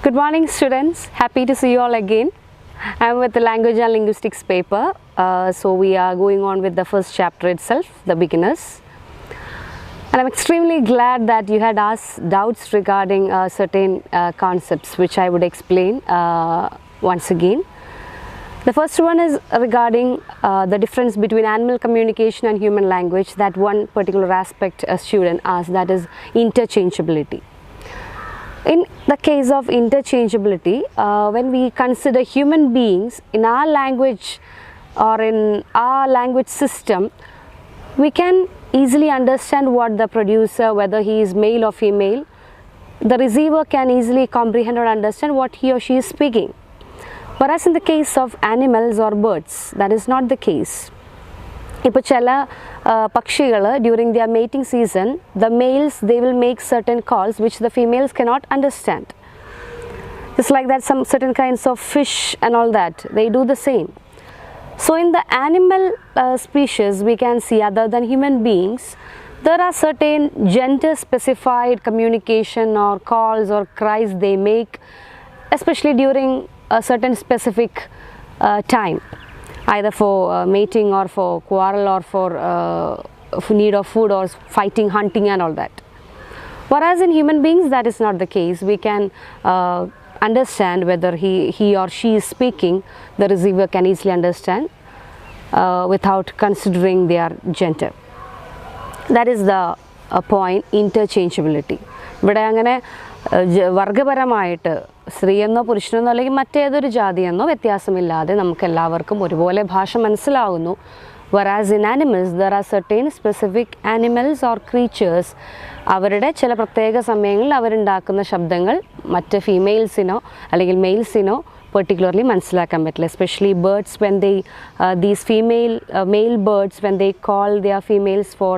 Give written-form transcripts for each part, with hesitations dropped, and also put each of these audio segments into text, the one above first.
Good morning students, happy to see you all again. I am with the language and linguistics paper. So we are going on with the first chapter itself, the beginners. And I am extremely glad that you had asked doubts regarding certain concepts which I would explain once again. The first one is regarding the difference between animal communication and human language, that one particular aspect a student asked, that is interchangeability. In the case of interchangeability, when we consider human beings in our language or in our language system, we can easily understand what the producer, whether he is male or female, the receiver can easily comprehend or understand what he or she is speaking. Whereas in the case of animals or birds, that is not the case. ഇപ്പോൾ ചില പക്ഷികൾ during their mating season, the males, they will make certain calls which the females cannot understand. Just like that, some certain kinds of fish and all that, they do the same. So in the animal species, we can see, other than human beings, there are certain gender specified communication or calls or cries they make, especially during a certain specific time, either for mating or for quarrel or for need of food or fighting, hunting and all that. Whereas in human beings, that is not the case. We can understand whether he or she is speaking, the receiver can easily understand without considering their gender. That is the point, interchangeability. ഇവിടെ അങ്ങനെ വർഗപരമായിട്ട് സ്ത്രീയെന്നോ പുരുഷനെന്നോ അല്ലെങ്കിൽ മറ്റേതൊരു ജാതിയെന്നോ വ്യത്യാസമില്ലാതെ നമുക്ക് എല്ലാവർക്കും ഒരുപോലെ ഭാഷ മനസ്സിലാവുന്നു. Whereas in animals, there are certain specific animals or creatures, അവരുടെ ചില പ്രത്യേക സമയങ്ങളിൽ അവരുണ്ടാക്കുന്ന ശബ്ദങ്ങൾ മറ്റ് ഫീമെയിൽസിനോ അല്ലെങ്കിൽ മെയിൽസിനോ particularly മനസ്സിലാക്കാൻ പറ്റില്ല. Especially birds, when they these male birds, when they call their females for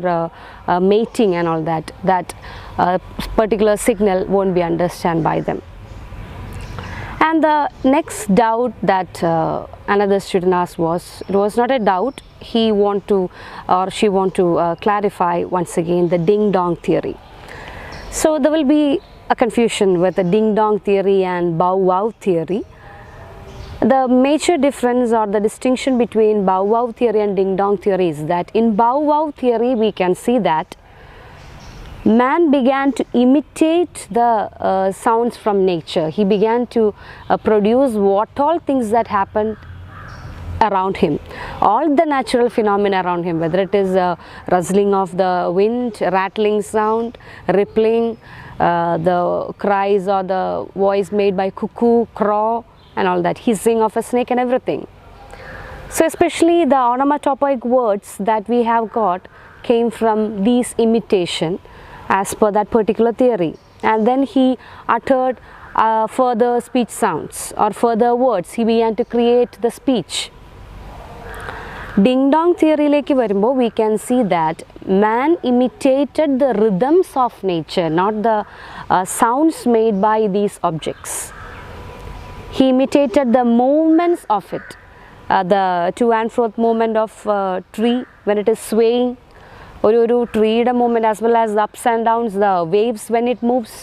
mating and all that, particular signal won't be understood by them. And the next doubt that another student asked was, it was not a doubt, he want to or she want to clarify once again the ding dong theory. So there will be a confusion with the ding dong theory and bow wow theory. The major difference or the distinction between bow wow theory and ding dong theory is that in bow wow theory we can see that man began to imitate the sounds from nature. He began to produce what all things that happened around him, all the natural phenomena around him, whether it is rustling of the wind, rattling sound, rippling, the cries or the voice made by cuckoo, crow and all that, hissing of a snake and everything. So especially the onomatopoeic words that we have got came from these imitation as per that particular theory, and then he uttered further speech sounds or further words. He began to create the speech. Ding dong theory lekku varumbo, we can see that man imitated the rhythms of nature, not the sounds made by these objects. He imitated the movements of it, the to and fro movement of tree when it is swaying, ഒരു ട്രീയുടെ movement, as well as the ups and downs, the waves when it moves.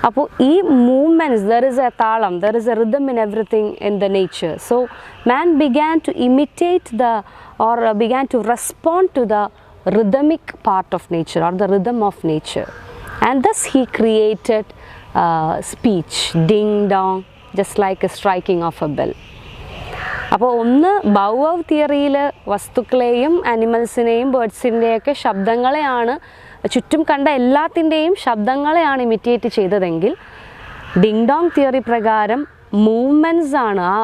അപ്പോൾ ഈ movements, there is a താളം, there is a rhythm in everything in the nature. So man began to imitate or began to respond to the rhythmic part of nature or the rhythm of nature, and thus he created speech, ding dong, just like a striking of a bell. അപ്പോൾ ഒന്ന് bow wow തിയറിയിൽ വസ്തുക്കളെയും ആനിമൽസിനെയും ബേർഡ്സിൻ്റെയൊക്കെ ശബ്ദങ്ങളെയാണ്, ചുറ്റും കണ്ട എല്ലാത്തിൻ്റെയും ശബ്ദങ്ങളെയാണ് imitate ചെയ്തതെങ്കിൽ, Ding Dong theory പ്രകാരം movements ആണ്, ആ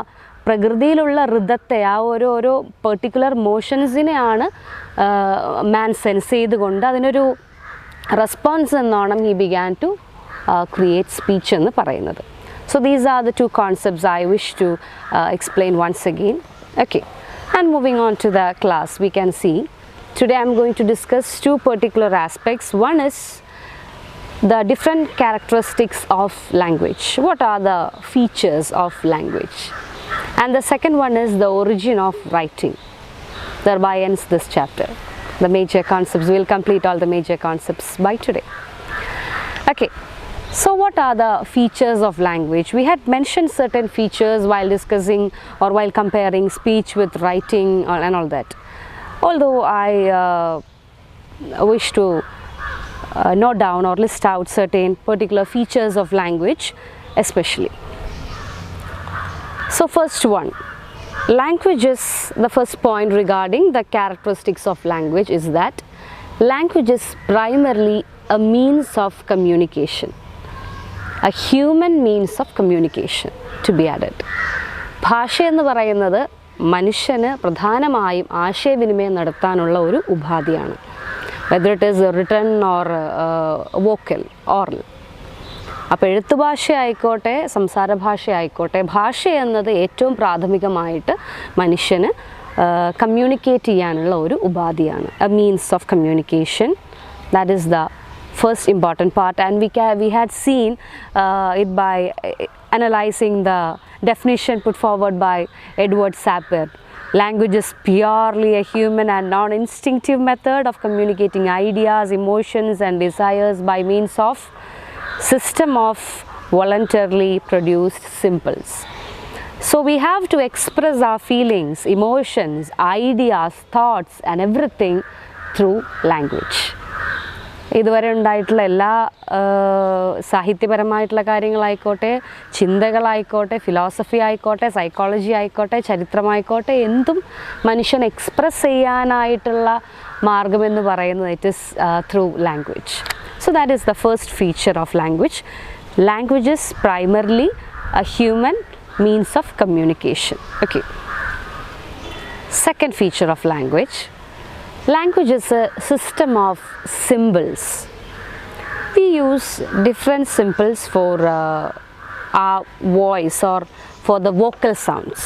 പ്രകൃതിയിലുള്ള ഋതത്തെ, ആ ഓരോ പെർട്ടിക്കുലർ മോഷൻസിനെയാണ് മാൻ സെൻസ് ചെയ്തുകൊണ്ട് അതിനൊരു റെസ്പോൺസ് എന്നോണം he began to create speech എന്ന് പറയുന്നത്. So these are the two concepts I wish to explain once again. Okay, and moving on to the class, we can see today I am going to discuss two particular aspects. One is the different characteristics of language. What are the features of language? And the second one is the origin of writing. Thereby ends this chapter. The major concepts, we will complete all the major concepts by today. Okay. So what are the features of language? We had mentioned certain features while discussing or while comparing speech with writing and all that. Although I wish to note down or list out certain particular features of language especially. So first one, language is the first point regarding the characteristics of language is that language is primarily a means of communication. A human means of communication to be added. ഭാഷ എന്ന് പറയുന്നത് മനുഷ്യന് പ്രധാനമായും ആശയവിനിമയം നടത്താനുള്ള ഒരു ഉപാധിയാണ്. Whether it is written or vocal, oral. അപ്പോൾ എഴുത്തുഭാഷ ആയിക്കോട്ടെ സംസാര ഭാഷ ആയിക്കോട്ടെ ഭാഷ എന്നത് ഏറ്റവും പ്രാഥമികമായിട്ട് മനുഷ്യന് കമ്മ്യൂണിക്കേറ്റ് ചെയ്യാനുള്ള ഒരു ഉപാധിയാണ്. A means of communication. That is the first important part, and we had seen it by analyzing the definition put forward by Edward Sapir. Language is purely a human and non-instinctive method of communicating ideas, emotions and desires by means of system of voluntarily produced symbols. So we have to express our feelings, emotions, ideas, thoughts and everything through language. ഇതുവരെ ഉണ്ടായിട്ടുള്ള എല്ലാ സാഹിത്യപരമായിട്ടുള്ള കാര്യങ്ങളായിക്കോട്ടെ ചിന്തകളായിക്കോട്ടെ philosophy ആയിക്കോട്ടെ psychology ആയിക്കോട്ടെ ചരിത്രമായിക്കോട്ടെ എന്തും മനുഷ്യൻ express ചെയ്യാനായിട്ടുള്ള മാർഗമെന്ന് പറയുന്നത് it is through language. So that is the first feature of language. Language is primarily A human means of communication. Okay. Second feature of language. Language is a system of symbols. We use different symbols for our voice or for the vocal sounds.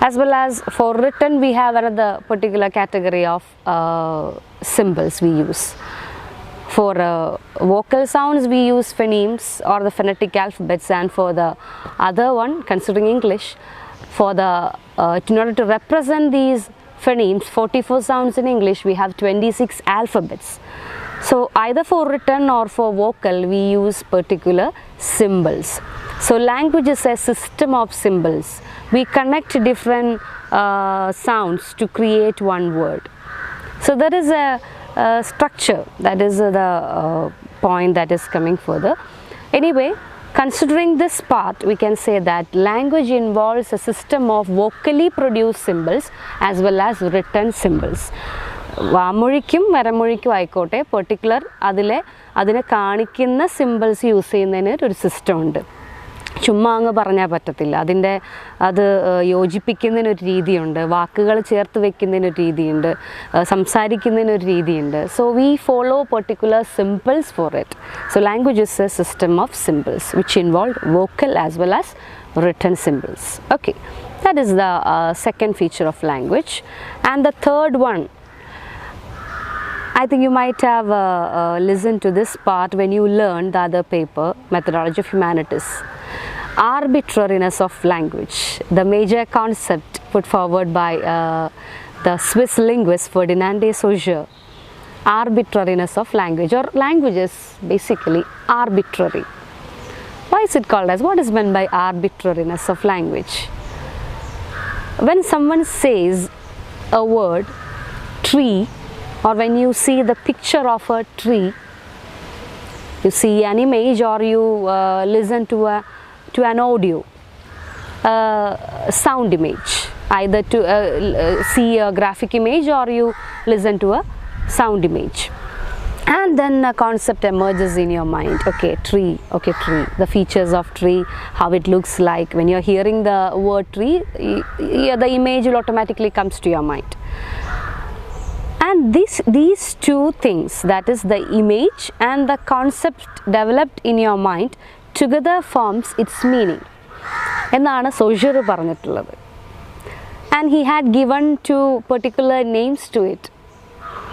As well as for written, we have another particular category of symbols we use. For vocal sounds we use phonemes or the phonetic alphabets, and for the other one, considering English, for the in order to represent these phonemes, 44 sounds in English, we have 26 alphabets. So either for written or for vocal we use particular symbols. So language is a system of symbols. We connect different sounds to create one word. So there is a structure, that is the point that is coming further. Anyway, considering this part, we can say that language involves a system of vocally produced symbols as well as written symbols. വാമൊഴിക്കും വരമൊഴിക്കും ആയിക്കോട്ടെ particular അതിനെ കാണിക്കുന്ന symbols use ചെയ്യുന്നതിന് ഒരു system ഉണ്ട്. ചുമ്മാ അങ്ങ് പറഞ്ഞാൽ പറ്റത്തില്ല. അത് യോജിപ്പിക്കുന്നതിനൊരു രീതിയുണ്ട്, വാക്കുകൾ ചേർത്ത് വയ്ക്കുന്നതിനൊരു രീതിയുണ്ട്, സംസാരിക്കുന്നതിനൊരു രീതിയുണ്ട്. So we follow particular symbols for it. So language is A system of symbols which involve vocal as well as written symbols. Okay, that is the second feature of language. And the third one, I think you might have listened to this part when you learned the other paper, Methodology of Humanities. Arbitrariness of language, the major concept put forward by the Swiss linguist Ferdinand de Saussure. Arbitrariness of language, or language is basically arbitrary. Why is it called as? What is meant by arbitrariness of language? When someone says a word tree, or when you see the picture of a tree, you see an image or you listen to an audio, sound image, either to see a graphic image or you listen to a sound image, and then a concept emerges in your mind. Okay, tree, the features of tree, how it looks like. When you're hearing the word tree, the image will automatically comes to your mind. And these two things, that is the image and the concept developed in your mind, together forms its meaning എന്നാണ് സോഷ്യർ പറഞ്ഞിട്ടുള്ളത്. And he had given two particular names to it.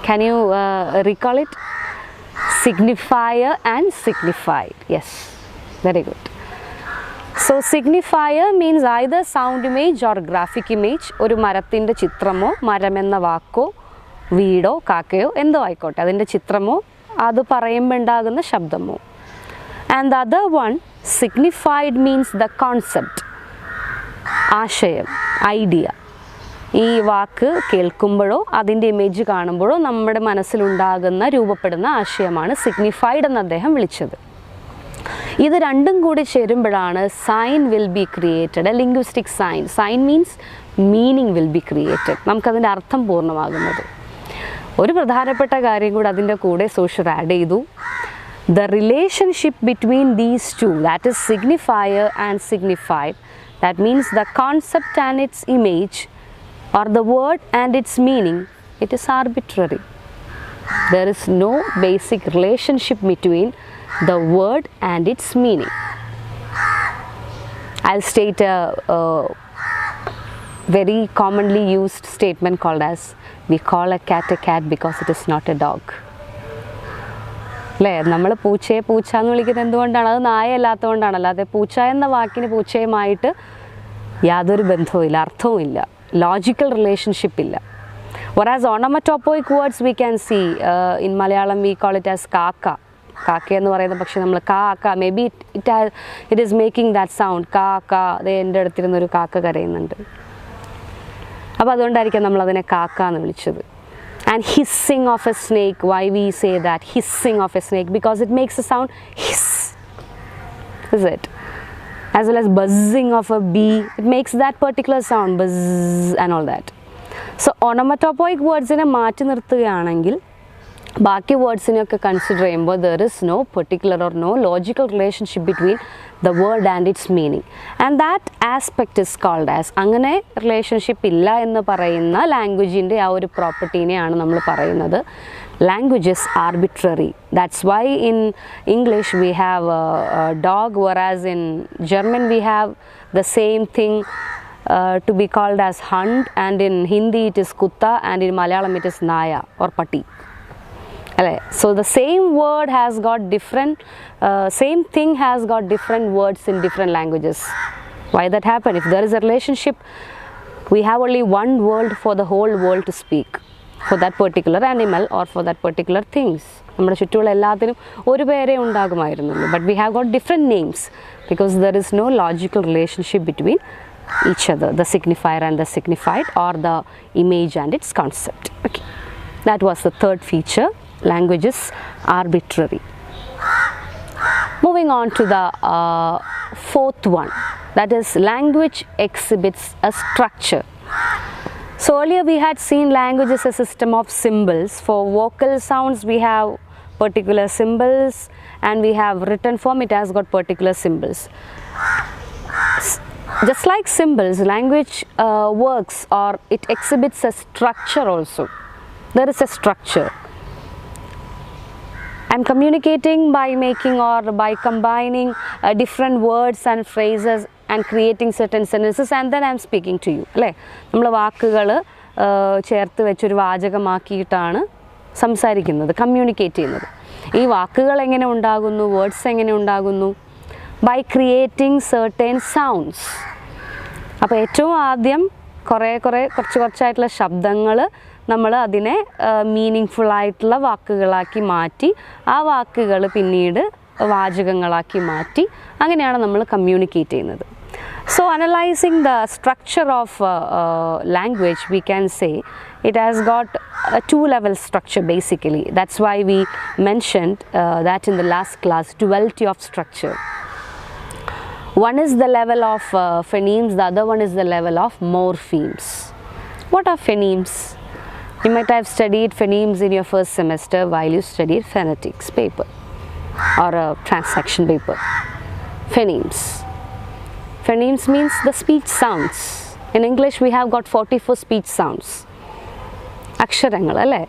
Can you recall it? Signifier and signified. Yes, very good. So signifier means either sound image or graphic image. ഒരു മരത്തിൻ്റെ ചിത്രമോ മരമെന്ന വാക്കോ വീടോ കാക്കയോ എന്തോ ആയിക്കോട്ടെ അതിൻ്റെ ചിത്രമോ അത് പറയുമ്പോൾ ഉണ്ടാകുന്ന ശബ്ദമോ. and the other one signified means the concept, ആശയം, ഐഡിയ. ഈ വാക്ക് കേൾക്കുമ്പോഴോ അതിൻ്റെ ഇമേജ് കാണുമ്പോഴോ നമ്മുടെ മനസ്സിലുണ്ടാകുന്ന രൂപപ്പെടുന്ന ആശയമാണ് സിഗ്നിഫൈഡ് എന്ന് അദ്ദേഹം വിളിച്ചത്. ഇത് രണ്ടും കൂടി ചേരുമ്പോഴാണ് sign will be created, a linguistic sign. Sign means meaning will be created, നമുക്കതിൻ്റെ അർത്ഥം പൂർണ്ണമാകുന്നത്. ഒരു പ്രധാനപ്പെട്ട കാര്യം കൂടി അതിൻ്റെ കൂടെ സോഷ്യൽ ആഡ് ചെയ്തു. The relationship between these two, that is signifier and signified, that means the concept and its image, or the word and its meaning, it is arbitrary. There is no basic relationship between the word and its meaning. I'll state a very commonly used statement called as, we call a cat because it is not a dog. അല്ലേ, നമ്മൾ പൂച്ചയെ പൂച്ച എന്ന് വിളിക്കുന്നത് എന്തുകൊണ്ടാണ്? അത് നായയല്ലാത്തതുകൊണ്ടാണ്. അല്ലാതെ പൂച്ച എന്ന വാക്കിന് പൂച്ചയുമായിട്ട് യാതൊരു ബന്ധവുമില്ല, അർത്ഥവുമില്ല, ലോജിക്കൽ റിലേഷൻഷിപ്പ് ഇല്ല. whereas onomatopoeic words we can see in Malayalam we call it as കാക്ക. കാക്ക എന്ന് പറയുന്ന പക്ഷേ നമ്മൾ കാക്ക, may be it is making that sound, കാക്ക. അത് എൻ്റെ അടുത്തിരുന്നൊരു കാക്ക കരയുന്നുണ്ട്. അപ്പോൾ അതുകൊണ്ടായിരിക്കും നമ്മളതിനെ കാക്ക എന്ന് വിളിച്ചത്. And hissing of a snake, why we say that hissing of a snake? Because it makes a sound hiss, is it? As well as buzzing of a bee, it makes that particular sound, buzz and all that. So onomatopoeic words ine maati nirthukkayanengil ബാക്കി വേർഡ്സിനെയൊക്കെ consider ചെയ്യുമ്പോൾ there is no particular or no logical relationship between the word and its meaning, and that aspect is called as, അങ്ങനെ relationship ഇല്ല എന്ന് പറയുന്ന ലാംഗ്വേജിൻ്റെ ആ ഒരു പ്രോപ്പർട്ടീനെയാണ് നമ്മൾ പറയുന്നത് language is arbitrary. That's why in English we have a dog, whereas in German we have the same thing to be called as hunt, and in Hindi it is kutta, and in Malayalam it is naya or patti. So the same word has got different, same thing has got different words in different languages. Why that happen? If there is a relationship, we have only one word for the whole world to speak for that particular animal or for that particular things. നമ്മുടെ ചുറ്റുമുള്ള എല്ലാത്തിനും ഒരു പേരേ ഉണ്ടാകുമായിരുന്നുള്ളൂ. But we have got different names because there is no logical relationship between each other, the signifier and the signified, or the image and its concept. Okay, that was the third feature. Language is arbitrary. Moving on to the fourth one, that is language exhibits a structure. So earlier we had seen language is a system of symbols. For vocal sounds we have particular symbols, and we have written form, it has got particular symbols. Just like symbols, language works, or it exhibits a structure also. There is a structure. I'm communicating by making or by combining different words and phrases and creating certain sentences, and then I'm speaking to you. അല്ലേ, നമ്മൾ വാക്കുകൾ ചേർത്ത് വെച്ചൊരു വാചകമാക്കിയിട്ടാണ് സംസാരിക്കുന്നത്, communicate ചെയ്യുന്നത്. ഈ വാക്കുകൾ എങ്ങനെ ഉണ്ടാകുന്നു, വേർഡ്സ് എങ്ങനെ ഉണ്ടാകുന്നു? By creating certain sounds. അപ്പോൾ ഏറ്റവും ആദ്യം കുറച്ചായിട്ടുള്ള ശബ്ദങ്ങൾ നമ്മൾ അതിനെ മീനിങ് ഫുള്ളായിട്ടുള്ള വാക്കുകളാക്കി മാറ്റി, ആ വാക്കുകൾ പിന്നീട് വാചകങ്ങളാക്കി മാറ്റി, അങ്ങനെയാണ് നമ്മൾ കമ്മ്യൂണിക്കേറ്റ് ചെയ്യുന്നത്. So analysing the structure of language we can say it has got a two-level structure basically. That's why we mentioned that in the last class, duality of structure. One is the level of phonemes, the other one is the level of morphemes. What are phonemes? You might have studied phonemes in your first semester while you studied phonetics paper or a transaction paper. Phonemes. Phonemes means the speech sounds. In English we have got 44 speech sounds. അക്ഷരങ്ങൾ അല്ലേ,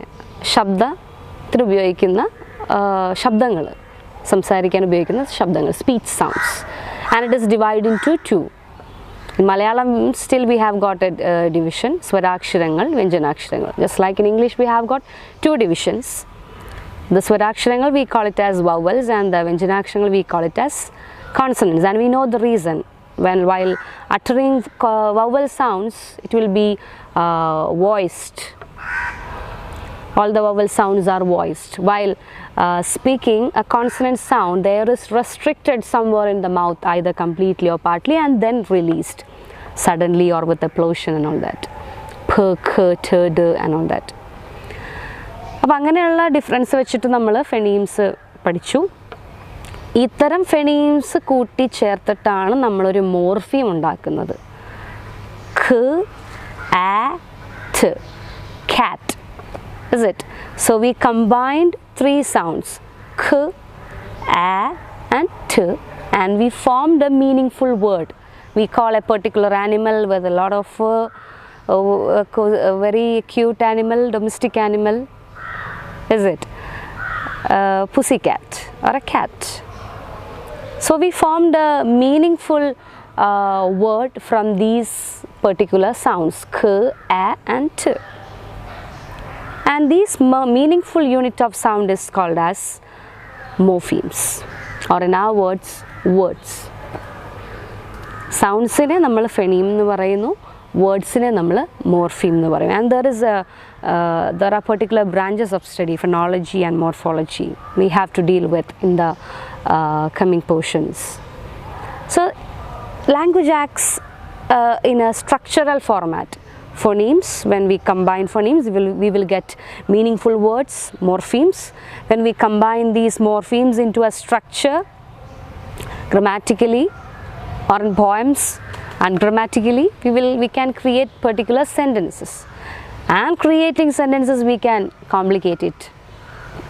ശബ്ദത്തിന് ഉപയോഗിക്കുന്ന ശബ്ദങ്ങൾ, സംസാരിക്കാൻ ഉപയോഗിക്കുന്ന ശബ്ദങ്ങൾ, speech sounds, and it is divide in two. In Malayalam still we have got a division, സ്വരാക്ഷരങ്ങൾ, വ്യഞ്ജനാക്ഷരങ്ങൾ. Just like in English we have got two divisions. The സ്വരാക്ഷരങ്ങൾ we call it as vowels, and the വ്യഞ്ജനാക്ഷരങ്ങൾ we call it as consonants, and we know the reason. While uttering vowel sounds, it will be voiced. All the vowel sounds are voiced. While speaking a consonant sound, there is restricted somewhere in the mouth, either completely or partly, and then released suddenly or with applausion and all that. P, k, t, d and all that. അപ്പോൾ അങ്ങനെയുള്ള difference വെച്ചിട്ട് നമ്മൾ ഫെണീംസ് പഠിച്ചു. ഇത്തരം ഫെണീംസ് കൂട്ടിച്ചേർത്തിട്ടാണ് നമ്മളൊരു morpheme ഉണ്ടാക്കുന്നത്. ഖ, ആ, ട്, cat. Is it? So we combined three sounds, k, a and t, and we formed a meaningful word. We call a particular animal with a lot of a very cute animal, domestic animal. Is it? Pussycat or a cat. So we formed a meaningful word from these particular sounds, k, a and t. And this meaningful unit of sound is called as morphemes, or in our words, words. Sounds ine nammal phoneme ennu parayunu, words ine nammal morpheme ennu parayunu. And there are particular branches of study, phonology and morphology, we have to deal with in the coming portions. So language acts in a structural format. Phonemes, when we combine phonemes, we will get meaningful words, morphemes. When we combine these morphemes into a structure, grammatically or in poems and grammatically, we can create particular sentences. And creating sentences, we can complicate it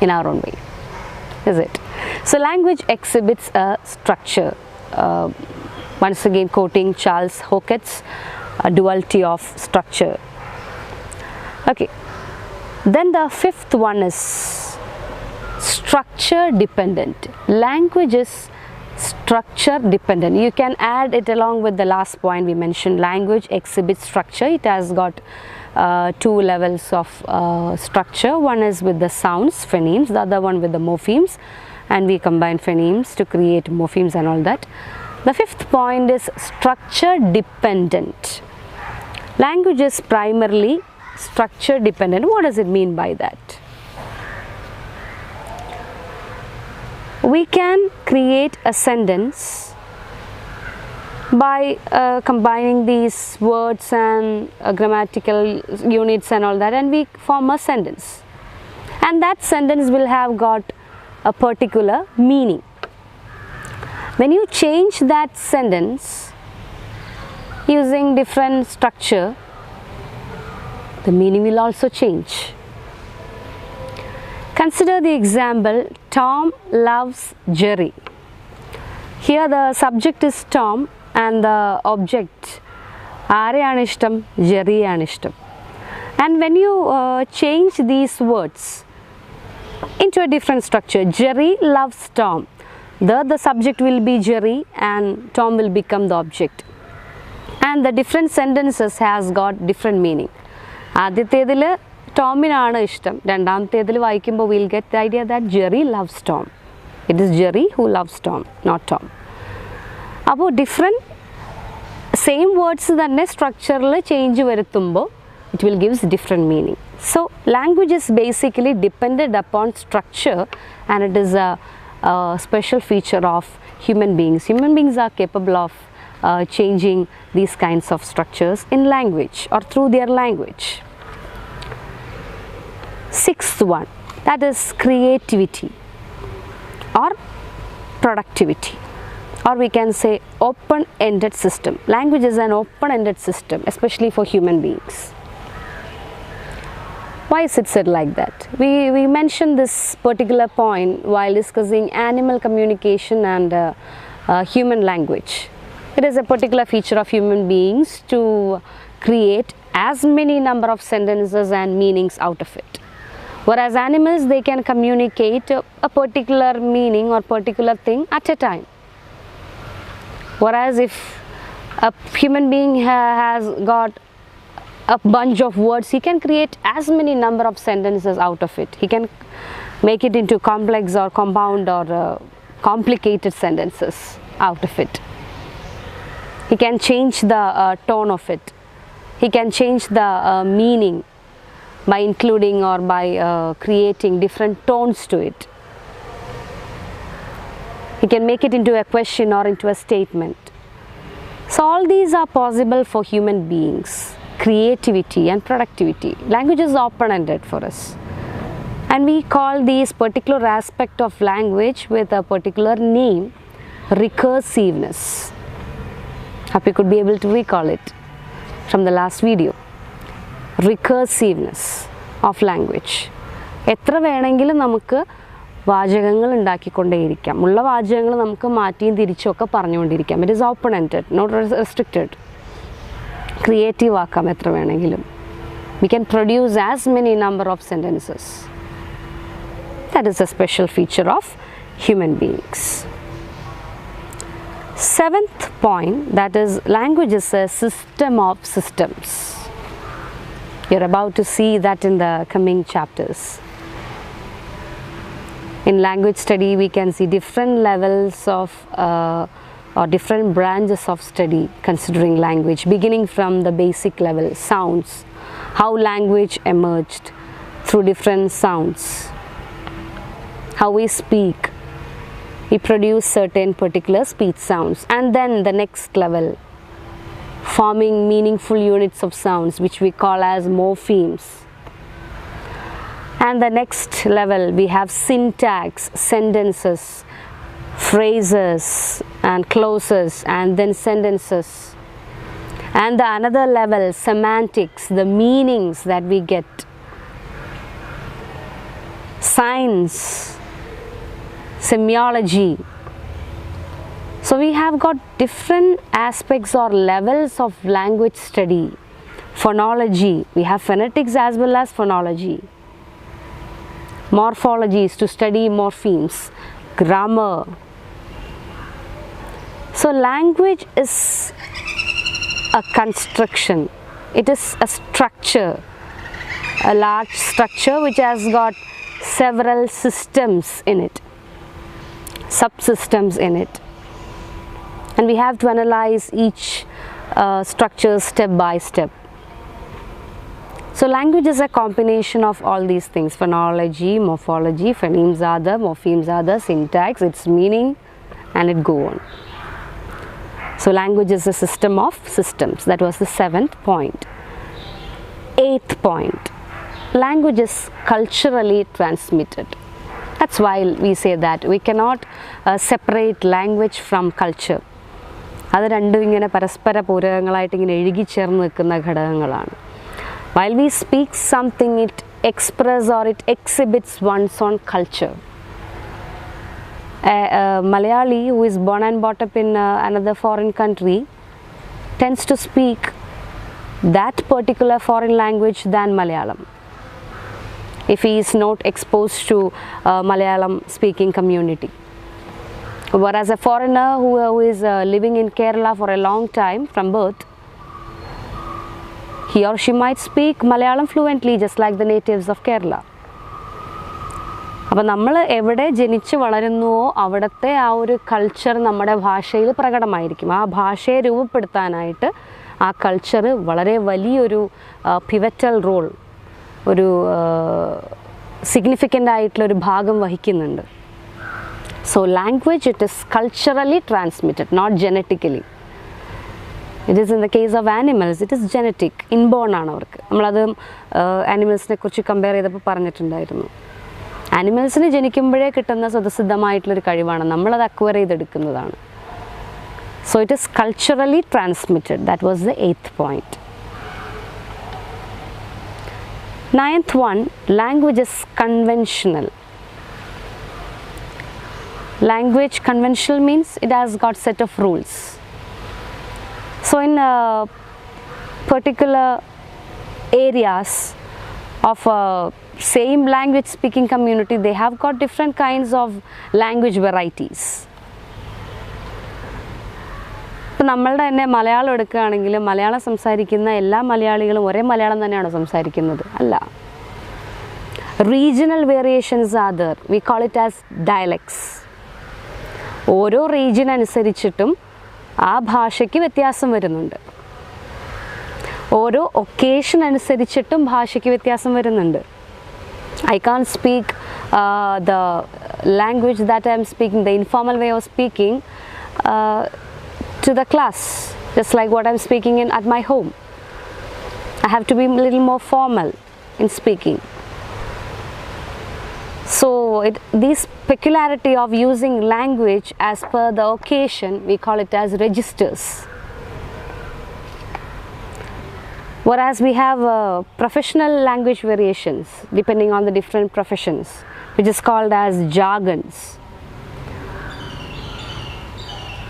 in our own way. Is it? So language exhibits a structure. Once again quoting Charles Hockett's a duality of structure. Okay, then the fifth one is structure dependent. Language is structure dependent. You can add it along with the last point we mentioned. Language exhibits structure. It has got two levels of structure. One is with the sounds, phonemes, the other one with the morphemes, and we combine phonemes to create morphemes and all that. The fifth point is structure dependent. Language is primarily structure dependent. What does it mean by that? We can create a sentence by combining these words and grammatical units and all that, and we form a sentence. And that sentence will have got a particular meaning. When you change that sentence using different structure, the meaning will also change. Consider the example, Tom loves Jerry. Here the subject is Tom and the object ആരെയാണ് ഇഷ്ടം? ജെറിയാണ് ഇഷ്ടം. And when you change these words into a different structure, Jerry loves Tom, the subject will be Jerry and Tom will become the object. And the different sentences has got different meaning. ആദ്യത്തേതിൽ ടോമിനാണ് ഇഷ്ടം, രണ്ടാമത്തേതിൽ വായിക്കുമ്പോൾ we'll get the idea that Jerry loves Tom. It is Jerry who loves Tom, not Tom. അപ്പോൾ different same words തന്നെ സ്ട്രക്ചറിൽ change വരുത്തുമ്പോൾ it will gives different meaning. So language is basically dependent upon structure, and it is a special feature of human beings. Human beings are capable of changing these kinds of structures in language or through their language. Sixth one, that is creativity or productivity, or we can say open-ended system. Language is an open-ended system, especially for human beings. Why is it said like that? We mentioned this particular point while discussing animal communication and human language. It is a particular feature of human beings to create as many number of sentences and meanings out of it. Whereas animals, they can communicate a particular meaning or particular thing at a time. Whereas if a human being has got a bunch of words, he can create as many number of sentences out of it. He can make it into complex or compound or complicated sentences out of it. He can change the tone of it. He can change the meaning by including or by creating different tones to it. He can make it into a question or into a statement. So all these are possible for human beings. Creativity and productivity. Language is open-ended for us. And we call these particular aspect of language with a particular name, recursiveness. Hope you could be able to recall it from the last video. Recursiveness of language. എത്ര വേണമെങ്കിലും നമുക്ക് വാചകങ്ങൾ ഉണ്ടാക്കിക്കൊണ്ടേയിരിക്കാം. ഉള്ള വാചകങ്ങൾ നമുക്ക് മാറ്റിയും തിരിച്ചുമൊക്കെ പറഞ്ഞുകൊണ്ടിരിക്കാം. It is open ended, not restricted. Creative ആക്കാം എത്ര വേണമെങ്കിലും. We can produce as many number of sentences. That is a special feature of human beings. Seventh point, that is, language is a system of systems. You're about to see that in the coming chapters. In language study, we can see different levels of or different branches of study considering language, beginning from the basic level, sounds, how language emerged through different sounds, how we speak, we produce certain particular speech sounds, and then the next level, forming meaningful units of sounds which we call as morphemes. And the next level we have syntax, sentences, phrases and clauses, and then sentences. And the another level, semantics, the meanings that we get, science, semiology. So we have got different aspects or levels of language study. Phonology, we have phonetics as well as phonology. Morphology is to study morphemes, grammar. So language is a construction, it is a structure, a large structure which has got several systems in it, subsystems in it, and we have to analyze each structure step by step. So language is a combination of all these things: phonology, morphology, phonemes are the, morphemes are the, syntax, its meaning, and it go on. So language is a system of systems. That was the seventh point. Eighth point, language is culturally transmitted. That's why we say that we cannot separate language from culture. അത് രണ്ടും ഇങ്ങനെ പരസ്പര പൂരകങ്ങളായിട്ട് ഇങ്ങനെ എഴുകിച്ചേർന്ന് നിൽക്കുന്ന ഘടകങ്ങളാണ്. While we speak something, it expresses or it exhibits one's own culture. A Malayali who is born and brought up in another foreign country tends to speak that particular foreign language than Malayalam, if he is not exposed to Malayalam speaking community. Whereas a foreigner who is living in Kerala for a long time from birth, he or she might speak Malayalam fluently just like the natives of Kerala. അപ്പോൾ നമ്മൾ എവിടെ ജനിച്ച് വളരുന്നുവോ അവിടുത്തെ ആ ഒരു culture നമ്മുടെ ഭാഷയിൽ പ്രകടമായിരിക്കും. ആ ഭാഷയെ രൂപപ്പെടുത്താനായിട്ട് ആ കൾച്ചർ വളരെ വലിയൊരു പിവറ്റൽ റോൾ, ഒരു സിഗ്നിഫിക്കൻ്റ് ആയിട്ടുള്ളൊരു ഭാഗം വഹിക്കുന്നുണ്ട്. So language it is culturally transmitted, not genetically. It is in the case of animals it is genetic, inborn ആണ് അവർക്ക്. നമ്മളത് ആനിമൽസിനെ കുറിച്ച് കമ്പയർ ചെയ്തപ്പോൾ പറഞ്ഞിട്ടുണ്ടായിരുന്നു. ആനിമൽസിന് ജനിക്കുമ്പോഴേ കിട്ടുന്ന സ്വതസിദ്ധമായിട്ടുള്ളൊരു കഴിവാണ്, നമ്മളത് അക്വയർ ചെയ്തെടുക്കുന്നതാണ്. So it is culturally transmitted. That was the eighth point. Ninth one, language is conventional. Language conventional means it has got set of rules. So in particular areas of same language speaking community, they have got different kinds of language varieties. ഇപ്പോൾ നമ്മളുടെ തന്നെ മലയാളം എടുക്കുകയാണെങ്കിൽ മലയാളം സംസാരിക്കുന്ന എല്ലാ മലയാളികളും ഒരേ മലയാളം തന്നെയാണോ സംസാരിക്കുന്നത്? അല്ല. Regional variations are there. We call it as dialects. ഓരോ റീജിയൻ അനുസരിച്ചിട്ടും ആ ഭാഷയ്ക്ക് വ്യത്യാസം വരുന്നുണ്ട്. ഓരോ ഒക്കേഷൻ അനുസരിച്ചിട്ടും ഭാഷയ്ക്ക് വ്യത്യാസം വരുന്നുണ്ട്. I can't speak the language that I am speaking, the informal way of speaking to the class, just like what I am speaking at my home. I have to be a little more formal in speaking. So this peculiarity of using language as per the occasion, we call it as registers. Whereas we have professional language variations depending on the different professions, which is called as jargons.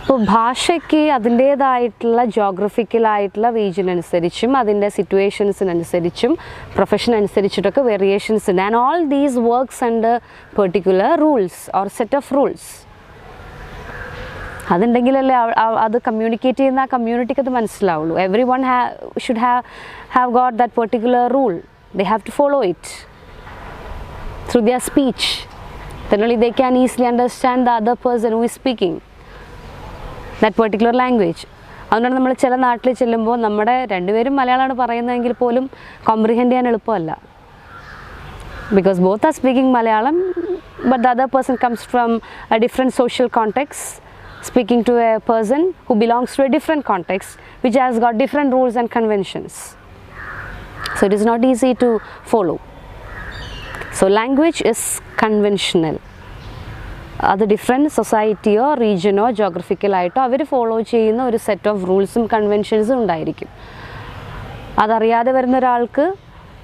അപ്പോൾ ഭാഷയ്ക്ക് അതിൻ്റേതായിട്ടുള്ള ജോഗ്രഫിക്കലായിട്ടുള്ള region അനുസരിച്ചും അതിൻ്റെ സിറ്റുവേഷൻസിനനുസരിച്ചും profession അനുസരിച്ചിട്ടൊക്കെ variations ഉണ്ട്. And all these works under particular rules or set of rules. അതുണ്ടെങ്കിലല്ലേ അത് കമ്മ്യൂണിക്കേറ്റ് ചെയ്യുന്ന ആ കമ്മ്യൂണിറ്റിക്ക് അത് മനസ്സിലാവുള്ളൂ. Every one should have got that particular rule. They have to follow it through their speech. then only they can easily understand the other person who is speaking that particular language. അതുകൊണ്ടാണ് നമ്മൾ ചില നാട്ടിൽ ചെല്ലുമ്പോൾ നമ്മുടെ രണ്ടുപേരും മലയാളമാണ് പറയുന്നതെങ്കിൽ പോലും കോംപ്രിഹെൻഡ് ചെയ്യാൻ എളുപ്പമല്ല. because both are speaking Malayalam, but the other person comes from a different social context, speaking to a person who belongs to a different context which has got different rules and conventions. So it is not easy to follow. So language is conventional. അത് different സൊസൈറ്റിയോ റീജിയനോ ജോഗ്രഫിക്കലായിട്ടോ അവർ follow ചെയ്യുന്ന ഒരു set of റൂൾസും കൺവെൻഷൻസും ഉണ്ടായിരിക്കും. അതറിയാതെ വരുന്ന ഒരാൾക്ക്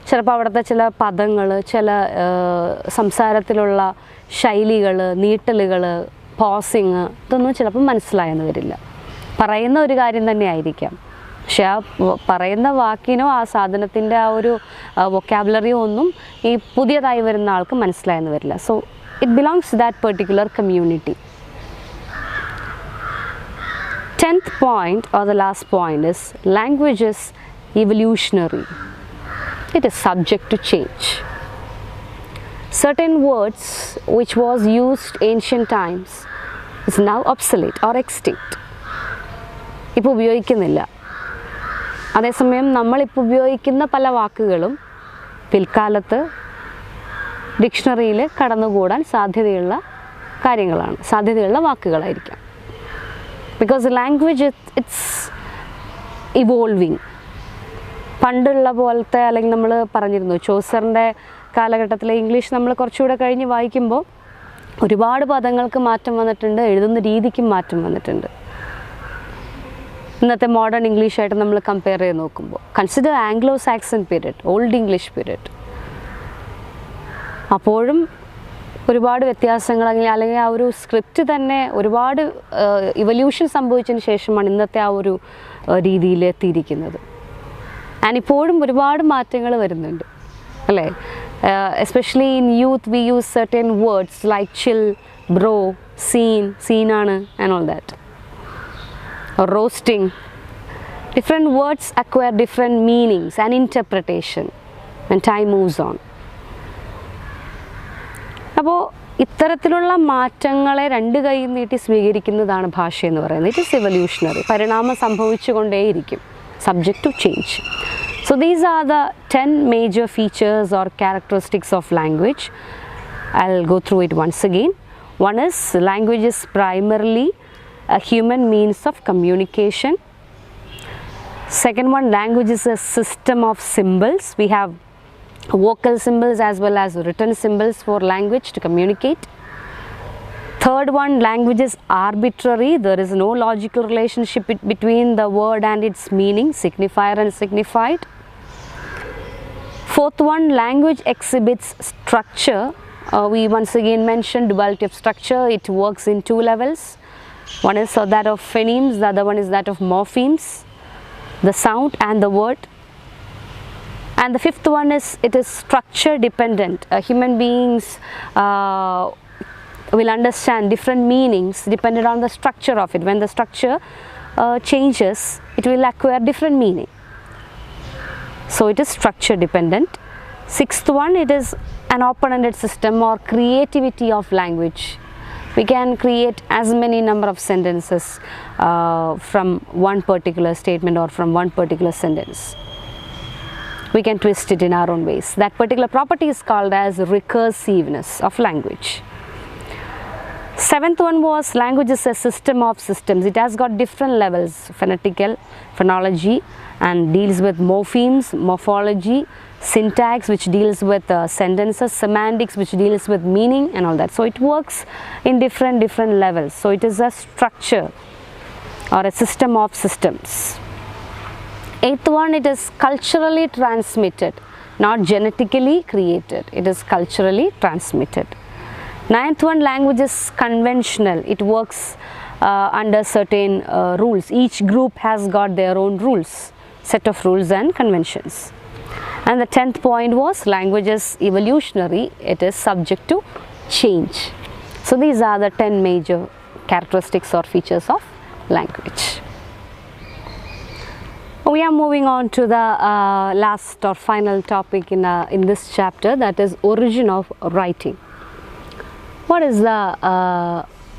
ചിലപ്പോൾ അവിടുത്തെ ചില പദങ്ങൾ, ചില സംസാരത്തിലുള്ള ശൈലികൾ, നീട്ടലുകൾ, പോസിങ് ഇതൊന്നും ചിലപ്പോൾ മനസ്സിലായെന്ന് വരില്ല. പറയുന്ന ഒരു കാര്യം തന്നെ ആയിരിക്കാം, പക്ഷെ ആ പറയുന്ന വാക്കിനോ ആ സാധനത്തിൻ്റെ ആ ഒരു വൊക്കാബുലറിയോ ഒന്നും ഈ പുതിയതായി വരുന്ന ആൾക്ക് മനസ്സിലായെന്ന് വരില്ല. So it belongs to that particular community. 10th point or the last point is language is evolutionary. It is subject to change. Certain words which was used ancient times is now obsolete or extinct. ഇപ്പോൾ ഉപയോഗിക്കുന്നില്ല. അതേസമയം നമ്മളിപ്പോൾ ഉപയോഗിക്കുന്ന പല വാക്കുകളും പിൽക്കാലത്ത് ഡിക്ഷണറിയിൽ കടന്നുകൂടാൻ സാധ്യതയുള്ള കാര്യങ്ങളാണ്, സാധ്യതയുള്ള വാക്കുകളായിരിക്കാം. Because language it's evolving. പണ്ടുള്ള പോലത്തെ, അല്ലെങ്കിൽ നമ്മൾ പറഞ്ഞിരുന്നു ചോസറിൻ്റെ കാലഘട്ടത്തിലെ ഇംഗ്ലീഷ് നമ്മൾ കുറച്ചുകൂടെ കഴിഞ്ഞ് വായിക്കുമ്പോൾ ഒരുപാട് പദങ്ങൾക്ക് മാറ്റം വന്നിട്ടുണ്ട്, എഴുതുന്ന രീതിക്കും മാറ്റം വന്നിട്ടുണ്ട്. ഇന്നത്തെ മോഡേൺ ഇംഗ്ലീഷായിട്ട് നമ്മൾ കമ്പയർ ചെയ്ത് നോക്കുമ്പോൾ consider Anglo Saxon period, old English period, അപ്പോഴും ഒരുപാട് വ്യത്യാസങ്ങൾ, അല്ലെങ്കിൽ ആ ഒരു സ്ക്രിപ്റ്റ് തന്നെ ഒരുപാട് ഇവല്യൂഷൻ സംഭവിച്ചതിന് ശേഷമാണ് ഇന്നത്തെ ആ ഒരു രീതിയിൽ എത്തിയിരിക്കുന്നത്. ആൻഡ് ഇപ്പോഴും ഒരുപാട് മാറ്റങ്ങൾ വരുന്നുണ്ട് അല്ലേ. Especially in youth we use certain words like chill, bro, സീനാണ് and all that, roasting. Different words acquire different meanings and interpretation and time moves on. അപ്പോൾ ഇത്തരത്തിലുള്ള മാറ്റങ്ങളെ രണ്ട് കൈ നീട്ടി സ്വീകരിക്കുന്നതാണ് ഭാഷ എന്ന് പറയുന്നത്. ഇറ്റ് ഇസ് എവല്യൂഷണറി, പരിണാമം സംഭവിച്ചുകൊണ്ടേയിരിക്കും, subject to change. So these are the 10 major features or characteristics of language. I'll go through it once again. One is language is primarily a human means of communication. Second one, language is a system of symbols. We have vocal symbols as well as written symbols for language to communicate. Third one, language is arbitrary. There is no logical relationship between the word and its meaning, signifier and signified. Fourth one, language exhibits structure. We once again mentioned duality of structure. It works in two levels. One is that of phonemes, the other one is that of morphemes, the sound and the word. And the fifth one is it is structure dependent. Human beings will understand different meanings depending on the structure of it. When the structure changes, it will acquire different meaning. So it is structure dependent. Sixth one, it is an open-ended system or creativity of language. We can create as many number of sentences from one particular statement or from one particular sentence. we can twist it in our own ways. That particular property is called as recursiveness of language. Seventh one was language is a system of systems. It has got different levels, phonetical, phonology, and deals with morphemes, morphology, syntax, which deals with sentences, semantics, which deals with meaning and all that. So it works in different levels. So it is a structure or a system of systems. Eighth one, it is culturally transmitted, not genetically created. It is culturally transmitted. Ninth one, language is conventional. It works under certain rules. Each group has got their own rules, set of rules and conventions. And the 10th point was language is evolutionary. It is subject to change. So these are the 10 major characteristics or features of language. We are moving on to the last or final topic in this chapter, that is origin of writing. What is the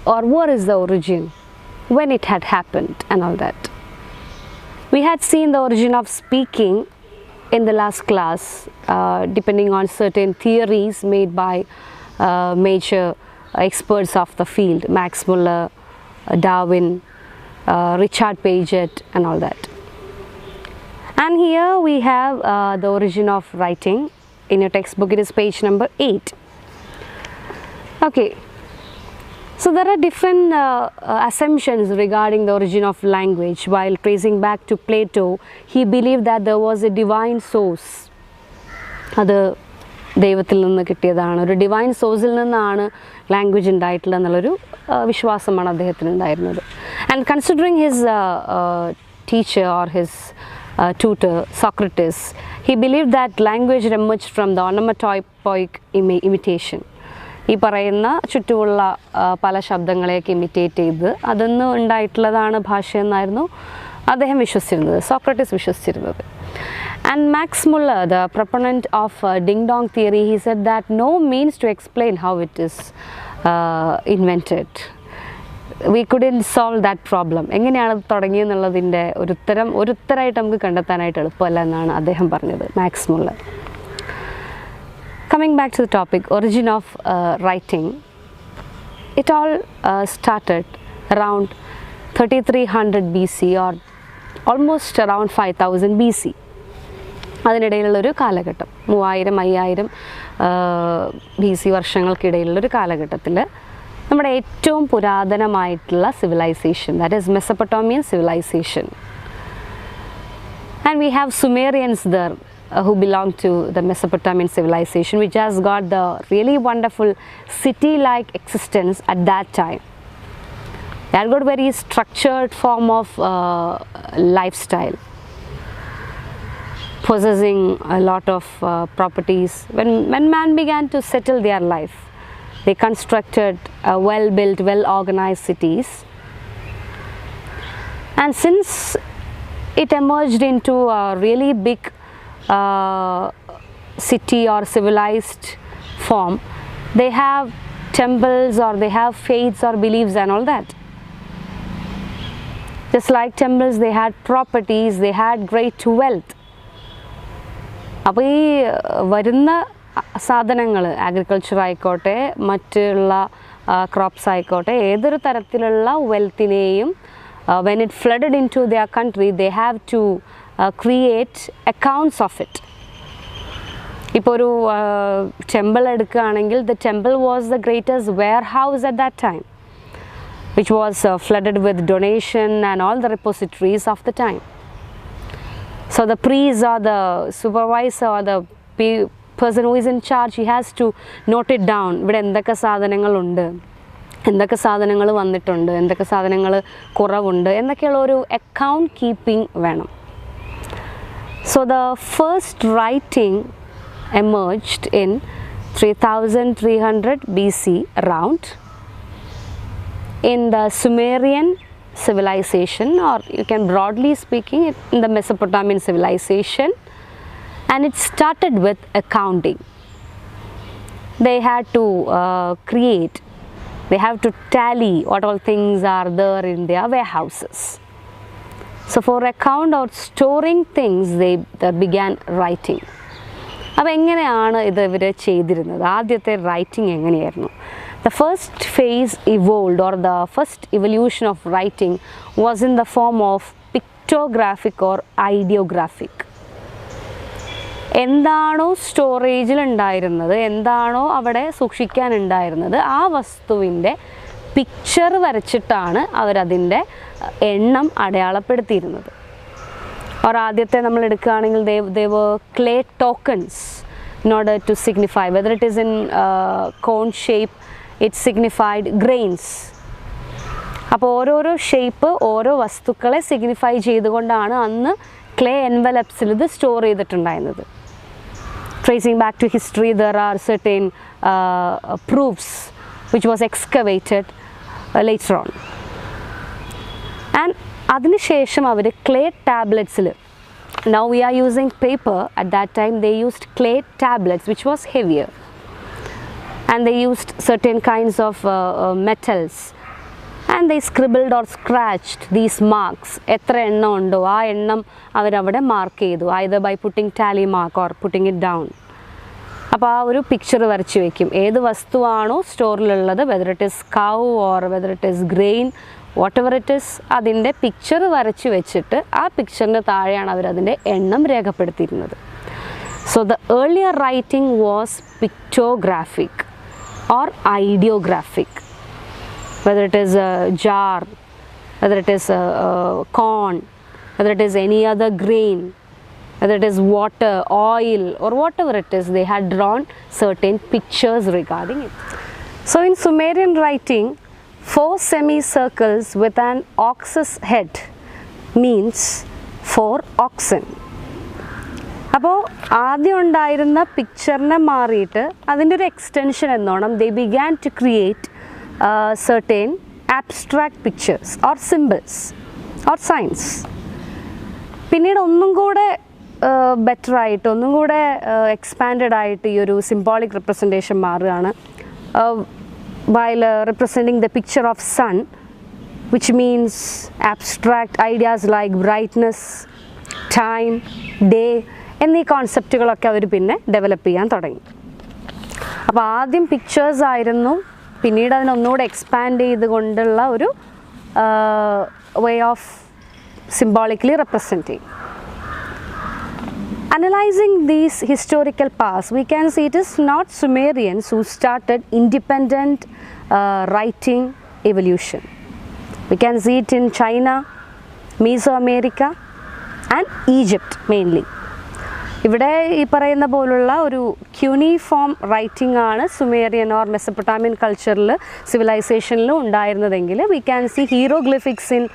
what is the origin, when it had happened and all that. We had seen the origin of speaking in the last class, depending on certain theories made by major experts of the field, Max Muller, Darwin, Richard Paget and all that. And here we have the origin of writing. In your textbook it is page number 8. Okay, so there are different assumptions regarding the origin of language. While tracing back to Plato, he believed that there was a divine source. അത് ദൈവത്തിൽ നിന്ന് കിട്ടിയതാണ്, ഒരു divine സോഴ്സിൽ നിന്നാണ് language ഉണ്ടായിട്ടുള്ളത് എന്നുള്ളൊരു വിശ്വാസമാണ് അദ്ദേഹത്തിന് ഉണ്ടായിരുന്നത്. And considering his teacher or his tutor Socrates, he believed that language emerged from the onomatopoeic imitation. ഈ പറയുന്ന ചുറ്റുമുള്ള പല ശബ്ദങ്ങളെയൊക്കെ ഇമിറ്റേറ്റ് ചെയ്ത് അതിന്ന് ഉണ്ടായിട്ടുള്ളതാണ് ഭാഷ എന്നായിരുന്നു അദ്ദേഹം വിശ്വസിച്ചിരുന്നത്, Socrates വിശ്വസിച്ചിരുന്നത്. And Max Muller, the proponent of ding dong theory, he said that no means to explain how it is invented. We couldn't solve that problem. എങ്ങനെയാണ് തുടങ്ങിയെന്നുള്ളതിൻ്റെ ഒരുത്തരായിട്ട് നമുക്ക് കണ്ടെത്താനായിട്ട് എളുപ്പമല്ല എന്നാണ് അദ്ദേഹം പറഞ്ഞത്, Max Muller. Coming back to the topic, origin of writing, it all started around 3300 BC or almost around 5000 BC. അതിനിടയിലുള്ളൊരു കാലഘട്ടം, 3000-5000 BC വർഷങ്ങൾക്കിടയിലുള്ളൊരു കാലഘട്ടത്തിൽ നമ്മുടെ ഏറ്റവും പുരാതനമായിട്ടുള്ള civilisation, that is Mesopotamian civilisation. And we have Sumerians there who belong to the Mesopotamian civilization, which has got the really wonderful city-like existence at that time. They had got very structured form of lifestyle, possessing a lot of properties. When man began to settle their life, they constructed well-built, well-organized cities. And since it emerged into a really big city or civilized form, they have temples or they have faiths or beliefs and all that. Just like temples, they had properties, they had great wealth. അപ്പോൾ ഈ വരുന്ന സാധനങ്ങൾ, agriculture ആയിക്കോട്ടെ, മറ്റുള്ള crops ആയിക്കോട്ടെ, ഏതൊരു തരത്തിലുള്ള വെൽത്തിനെയും when it flooded into their country, they have to create accounts of it. ഇപ്പോൾ ഒരു ടെമ്പിൾ എടുക്കുകയാണെങ്കിൽ, the temple was the greatest warehouse at that time, which was flooded with donation and all the repositories of the time. So the priest or the supervisor or the person who is in charge, he has to note it down. ഇവിടെ എന്തൊക്കെ സാധനങ്ങളുണ്ട്, എന്തൊക്കെ സാധനങ്ങൾ വന്നിട്ടുണ്ട്, എന്തൊക്കെ സാധനങ്ങൾ കുറവുണ്ട് എന്നൊക്കെയുള്ള ഒരു അക്കൗണ്ട് കീപ്പിംഗ് വേണം. So the first writing emerged in 3300 BC around in the Sumerian civilization, or you can broadly speaking in the Mesopotamian civilization, and it started with accounting. They had to create, they have to tally what all things are there in their warehouses. So for account of storing things, they began writing. അപ്പോൾ എങ്ങനെയാണ് ഇത് ഇവർ ചെയ്തിരുന്നത്? ആദ്യത്തെ writing എങ്ങനെയായിരുന്നു? The first phase evolved, or the first evolution of writing was in the form of pictographic or ideographic. എന്താണോ സ്റ്റോറേജിൽ ഉണ്ടായിരുന്നത്, എന്താണോ അവിടെ സൂക്ഷിക്കാനുണ്ടായിരുന്നത്, ആ വസ്തുവിൻ്റെ പിക്ചർ വരച്ചിട്ടാണ് അവരതിൻ്റെ എണ്ണം അടയാളപ്പെടുത്തിയിരുന്നത്. or ആദ്യത്തെ നമ്മൾ എടുക്കുകയാണെങ്കിൽ they were clay tokens in order to signify whether it is in cone shape, it signified grains. അപ്പോൾ ഓരോരോ ഷേപ്പ് ഓരോ വസ്തുക്കളെ സിഗ്നിഫൈ ചെയ്തുകൊണ്ടാണ് അന്ന് ക്ലേ എൻവലപ്സിൽ ഇത് സ്റ്റോർ ചെയ്തിട്ടുണ്ടായിരുന്നത്. Tracing back to history, there are certain proofs which was excavated later on. And അതിനുശേഷം അവർ clay ടാബ്ലറ്റ്സിൽ, now we are using paper, at that time they used clay tablets which was heavier, and they used certain kinds of metals, and they scribbled or scratched these marks. എത്ര എണ്ണം ഉണ്ടോ ആ എണ്ണം അവരവിടെ mark ചെയ്തു, either by putting tally mark or putting it down. അപ്പോൾ ആ ഒരു പിക്ചർ വരച്ച് വയ്ക്കും. ഏത് വസ്തുവാണോ സ്റ്റോറിലുള്ളത്, whether it is cow or whether it is grain, whatever it is, അതിൻ്റെ പിക്ചർ വരച്ച് വെച്ചിട്ട് ആ പിക്ചറിൻ്റെ താഴെയാണ് അവരതിൻ്റെ എണ്ണം രേഖപ്പെടുത്തിയിരുന്നത്. So the earlier writing was pictographic or ideographic. Whether it is a jar, whether it is a corn, whether it is any other grain, whether it is water, oil, or whatever it is, they had drawn certain pictures regarding it. So in Sumerian writing, 4 semicircles with an ox's head means 4 oxen. അപ്പോൾ ആദ്യം ഉണ്ടായിരുന്ന പിക്ചറിനെ മാറിയിട്ട് അതിൻ്റെ ഒരു extension എന്നോണം they began to create certain abstract pictures or symbols or signs. പിന്നീട് ഒന്നും കൂടെ ബെറ്റർ ആയിട്ട്, ഒന്നും കൂടെ എക്സ്പാൻഡഡ് ആയിട്ട് ഈ ഒരു സിംബോളിക് റെപ്രസെൻറ്റേഷൻ മാറുകയാണ്. while representing the picture of sun, which means abstract ideas like brightness, time, day എന്നീ കോൺസെപ്റ്റുകളൊക്കെ അവർ പിന്നെ ഡെവലപ്പ് ചെയ്യാൻ തുടങ്ങി. അപ്പോൾ ആദ്യം പിക്ചേഴ്സ് ആയിരുന്നു, പിന്നീട് അതിനൊന്നുകൂടെ എക്സ്പാൻഡ് ചെയ്തുകൊണ്ടുള്ള ഒരു way of symbolically representing. Analyzing these historical past, we can see it is not Sumerians who started independent writing evolution. We can see it in China, Mesoamerica and Egypt mainly. ഇവിടെ ഈ പറയുന്ന പോലുള്ള ഒരു cuneiform writing ആണ് Sumerian or Mesopotamian കൾച്ചറിൽ, സിവിലൈസേഷനിലും ഉണ്ടായിരുന്നതെങ്കിൽ we can see hieroglyphics in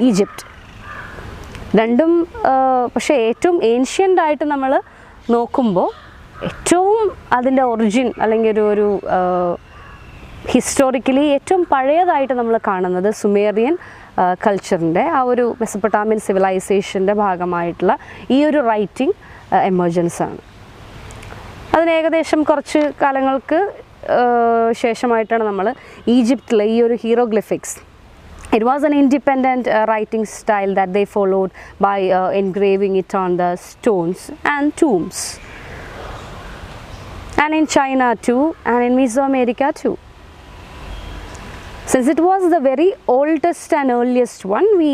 Egypt. രണ്ടും പക്ഷേ ഏറ്റവും ഏൻഷ്യൻ്റ് ആയിട്ട് നമ്മൾ നോക്കുമ്പോൾ ഏറ്റവും അതിൻ്റെ ഒറിജിൻ അല്ലെങ്കിൽ ഒരു ഹിസ്റ്റോറിക്കലി ഏറ്റവും പഴയതായിട്ട് നമ്മൾ കാണുന്നത് സുമേറിയൻ കൾച്ചറിൻ്റെ ആ ഒരു മെസപ്പൊട്ടാമിയൻ സിവിലൈസേഷൻ്റെ ഭാഗമായിട്ടുള്ള ഈ ഒരു റൈറ്റിംഗ് എമർജൻസ് ആണ്. അതിന് ഏകദേശം കുറച്ച് കാലങ്ങൾക്ക് ശേഷമായിട്ടാണ് നമ്മൾ ഈജിപ്തിലെ ഈ ഒരു hieroglyphics, it was an independent writing style that they followed by engraving it on the stones and tombs, and in China too, and in Mesoamerica too. Since it was the very oldest and earliest one, we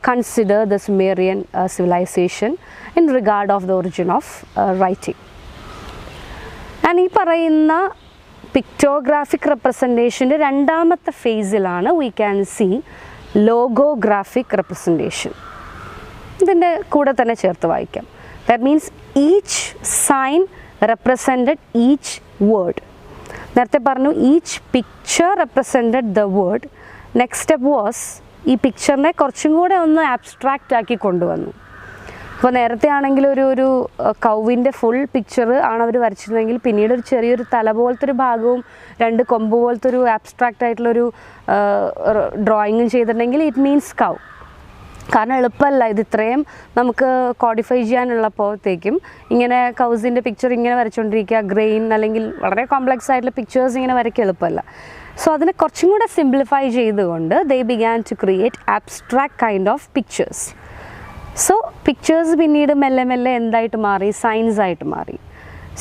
consider the Sumerian civilization in regard of the origin of writing. And ഈ പറയുന്ന pictographic റെപ്രസെൻറ്റേഷൻ്റെ രണ്ടാമത്തെ ഫേസിലാണ് we can see logographic representation. ഇതിൻ്റെ കൂടെ തന്നെ ചേർത്ത് വായിക്കാം. That means each sign represented each word. നേരത്തെ പറഞ്ഞു each picture represented the word. Next step was ഈ പിക്ചറിനെ കുറച്ചും കൂടെ ഒന്ന് ആബ്സ്ട്രാക്റ്റ് ആക്കി കൊണ്ടുവന്നു. അപ്പോൾ നേരത്തെ ആണെങ്കിൽ ഒരു കൗവിൻ്റെ ഫുൾ പിക്ചർ ആണ് അവർ വരച്ചിരുന്നെങ്കിൽ പിന്നീട് ഒരു ചെറിയൊരു തല പോലത്തെ ഒരു ഭാഗവും 2 കൊമ്പ് പോലത്തെ ഒരു ആബ്സ്ട്രാക്റ്റ് ആയിട്ടുള്ളൊരു ഡ്രോയിങ്ങും ചെയ്തിട്ടുണ്ടെങ്കിൽ ഇറ്റ് മീൻസ് കൗ. കാരണം എളുപ്പമല്ല ഇത് ഇത്രയും നമുക്ക് കോഡിഫൈ ചെയ്യാനുള്ളപ്പോഴത്തേക്കും ഇങ്ങനെ കൗസിൻ്റെ പിക്ചർ ഇങ്ങനെ വരച്ചുകൊണ്ടിരിക്കുക, ഗ്രെയിൻ അല്ലെങ്കിൽ വളരെ കോംപ്ലക്സ് ആയിട്ടുള്ള പിക്ചേഴ്സ് ഇങ്ങനെ വരയ്ക്കുക എളുപ്പമല്ല. സോ അതിനെ കുറച്ചും കൂടെ സിംപ്ലിഫൈ ചെയ്തുകൊണ്ട് they began to create abstract kind of pictures. So pictures പിന്നീട് മെല്ലെ മെല്ലെ എന്തായിട്ട് മാറി, സൈൻസ് ആയിട്ട് മാറി.